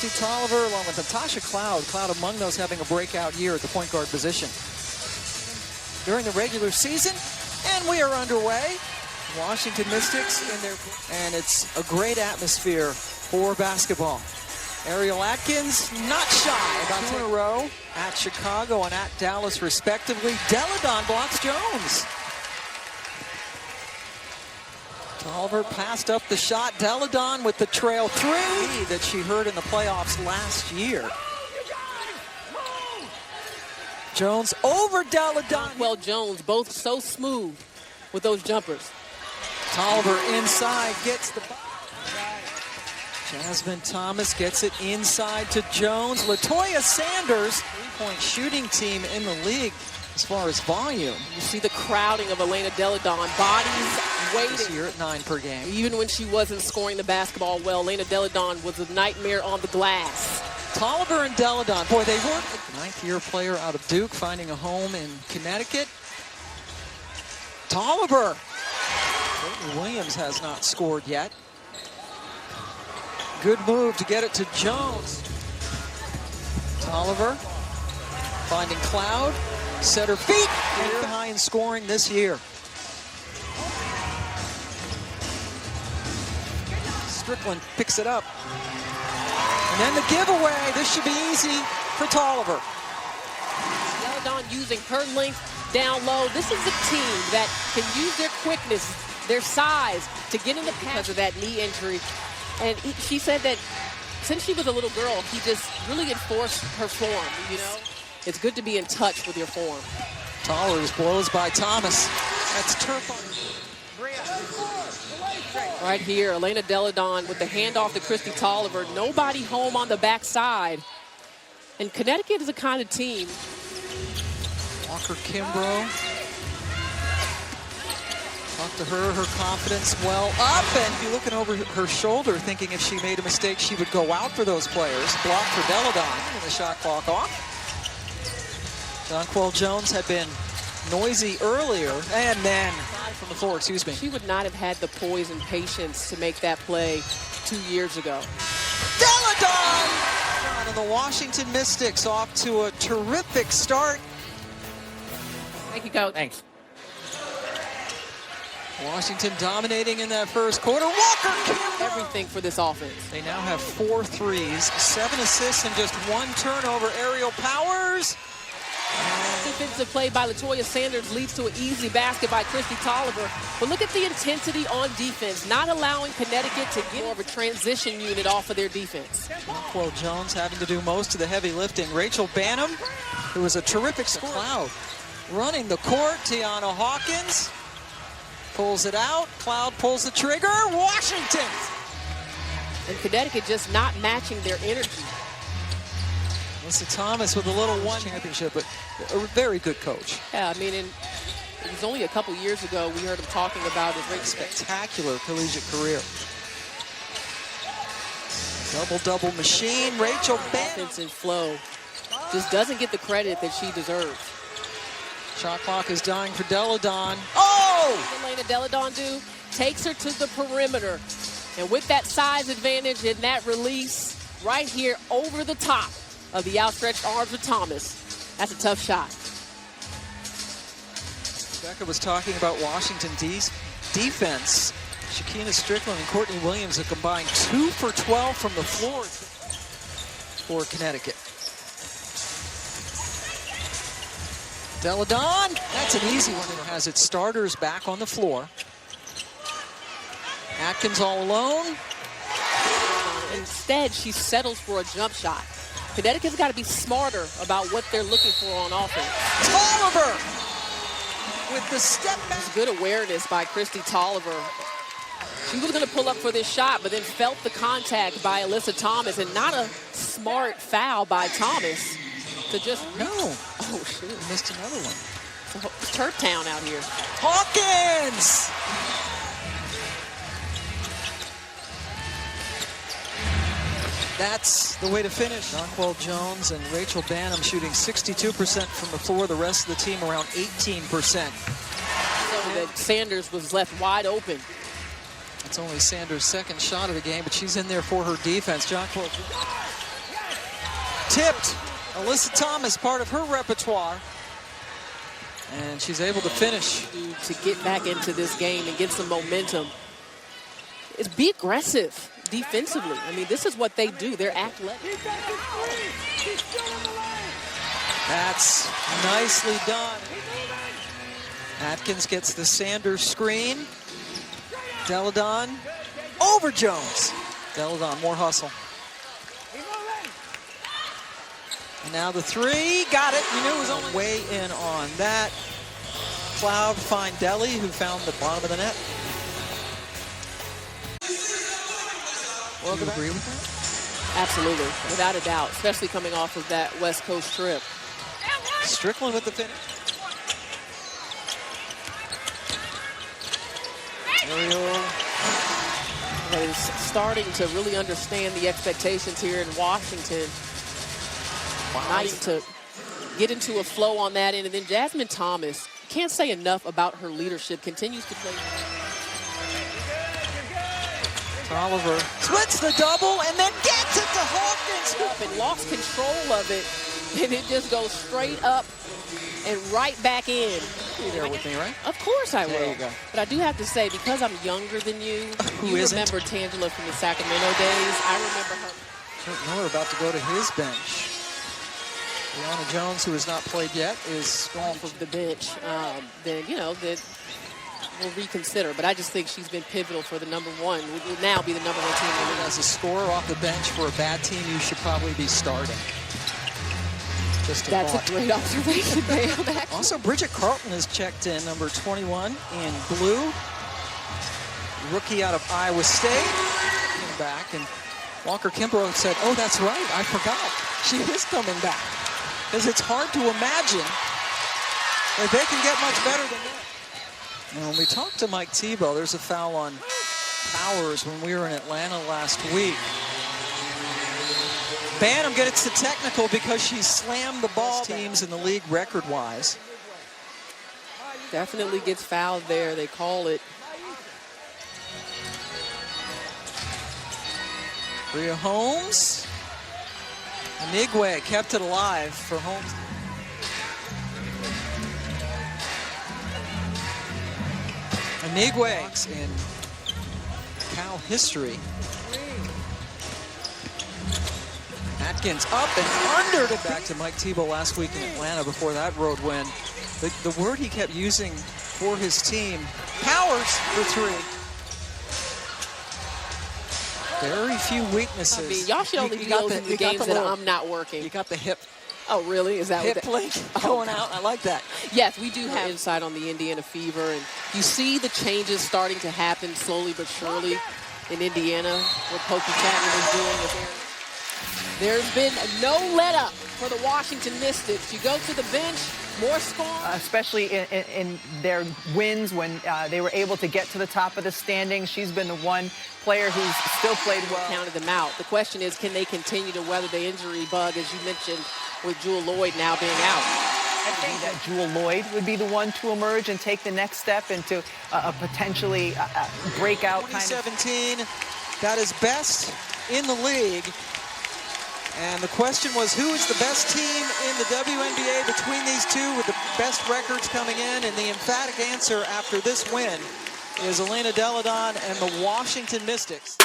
Christy Tolliver along with Natasha Cloud. Cloud among those having a breakout year at the point guard position during the regular season. And we are underway. Washington Mystics in their, and it's a great atmosphere for basketball. Ariel Atkins not shy about 2 in a row at Chicago and at Dallas respectively. Deladon blocks Jones. Tolliver passed up the shot. Deladon with the trail 3 that she heard in the playoffs last year. Jones over Deladon. Well, Jones, both so smooth with those jumpers. Tolliver inside gets the ball. Jasmine Thomas gets it inside to Jones. Latoya Sanders, three-point shooting team in the league as far as volume. You see the crowding of Elena Deladon, bodies waiting. This year at 9 per game. Even when she wasn't scoring the basketball well, Elena Deladon was a nightmare on the glass. Tolliver and Deladon, boy, they were a 9th-year player out of Duke, finding a home in Connecticut. Tolliver. Courtney Williams has not scored yet. Good move to get it to Jones. Tolliver finding Cloud, set her feet, career high in scoring this year. Strickland picks it up. And then the giveaway. This should be easy for Tolliver. Deladon using her length down low. This is a team that can use their quickness, their size to get in the pass because of that knee injury. And she said that since she was a little girl, he just really enforced her form, you know? It's good to be in touch with your form. Tolliver's blows by Thomas. That's turf on. Right here, Elena Deladon with the handoff to Christy Tolliver. Nobody home on the backside. And Connecticut is a kind of team. Walker Kimbrough. Talk to her, her confidence well up, and be looking over her shoulder, thinking if she made a mistake, she would go out for those players. Blocked for Deladon, and the shot clock off. Jonquel Jones had been noisy earlier, and then from the floor, excuse me. She would not have had the poise and patience to make that play 2 years ago. Deladon! And the Washington Mystics off to a terrific start. Thank you, Coach. Thanks. Washington dominating in that first quarter. Walker Kimbrough. Everything for this offense. They now have 4 threes, 7 assists, and just 1 turnover. Aerial Powers. Defensive play by Latoya Sanders leads to an easy basket by Christy Tolliver. But look at the intensity on defense, not allowing Connecticut to get more of a transition unit off of their defense. Jonquel Jones having to do most of the heavy lifting. Rachel Banham, who was a terrific scorer. Cloud running the court. Tiana Hawkins pulls it out. Cloud pulls the trigger. Washington! And Connecticut just not matching their energy. Melissa Thomas with a little one championship, but a very good coach. Yeah, I mean, it was only a couple years ago we heard him talking about his great spectacular collegiate career. Double-double machine. Rachel Banham. Offensive flow just doesn't get the credit that she deserves. Shot clock is dying for Deladon. Oh! What Elena Deladon do? Takes her to the perimeter. And with that size advantage and that release right here over the top of the outstretched arms of Thomas, that's a tough shot. Becca was talking about Washington defense. Shakina Strickland and Courtney Williams have combined 2 for 12 from the floor for Connecticut. Deladon, that's an easy one. It has its starters back on the floor. Atkins all alone. Instead, she settles for a jump shot. Connecticut's got to be smarter about what they're looking for on offense. Tolliver with the step back. Good awareness by Christy Tolliver. She was going to pull up for this shot, but then felt the contact by Alyssa Thomas, and not a smart foul by Thomas. To just no. Oh, shoot. Missed another one. It's Turf Town out here. Hawkins! That's the way to finish. Jonquel Jones and Rachel Banham shooting 62% from the floor. The rest of the team around 18%. So that Sanders was left wide open. It's only Sanders' second shot of the game, but she's in there for her defense. Jonquel tipped. Alyssa Thomas, part of her repertoire. And she's able to finish. To get back into this game and get some momentum is be aggressive defensively. I mean, this is what they do. They're athletic. That's nicely done. Atkins gets the Sanders screen. Deladon over Jones. Deladon, more hustle. And now the three, got it. You knew it was only way in on that. Cloud find Deli, who found the bottom of the net. Well, do you agree with that? Absolutely, without a doubt, especially coming off of that West Coast trip. Strickland with the finish. Ariel. Is starting to really understand the expectations here in Washington. Not even to get into a flow on that end. And then Jasmine Thomas, can't say enough about her leadership, continues to play. Oliver splits the double and then gets it to Hawkins. And lost control of it, and it just goes straight up and right back in. You're there with me, right? Of course I will. There you go. But I do have to say, because I'm younger than you, you remember Tangela from the Sacramento days. I remember her. Miller about to go to his bench. Brianna Jones, who has not played yet, is going for the bench. Then, you know, that we'll reconsider. But I just think she's been pivotal for the #1. Will now be the #1 team. As a scorer off the bench for a bad team, you should probably be starting. That's a great observation, Bam. Also, Bridget Carlton is checked in, number 21 in blue. Rookie out of Iowa State. Came back, and Walker Kimbrough said, oh, that's right, I forgot. She is coming back. Because it's hard to imagine that they can get much better than that. And when we talked to Mike Tebow, there's a foul on Powers when we were in Atlanta last week. Bantam gets the technical because she slammed the ball. Teams in the league record-wise. Definitely gets fouled there. They call it. Rhea Holmes. Anigwe kept it alive for Holmes. Anigwe in Cal history. Atkins up and under to back to Mike Tebow last week in Atlanta before that road win. The word he kept using for his team, Powers for three. Very few weaknesses. I mean, y'all should only be in the games that I'm not working. You got the hip. Oh, really? Is that hip what link going out? I like that. Yes, we do have insight on the Indiana Fever, and you see the changes starting to happen slowly but surely in Indiana. What Pokey Chapman is doing with Aaron. There's been no let-up for the Washington Mystics. You go to the bench, more scoring. Especially in their wins when they were able to get to the top of the standings. She's been the one player who's still played well. Counted them out. The question is, can they continue to weather the injury bug, as you mentioned, with Jewel Lloyd now being out? I think that Jewel Lloyd would be the one to emerge and take the next step into a potentially breakout kind of. 2017, got his best in the league. And the question was, who is the best team in the WNBA between these two with the best records coming in? And the emphatic answer after this win is Elena Deladon and the Washington Mystics.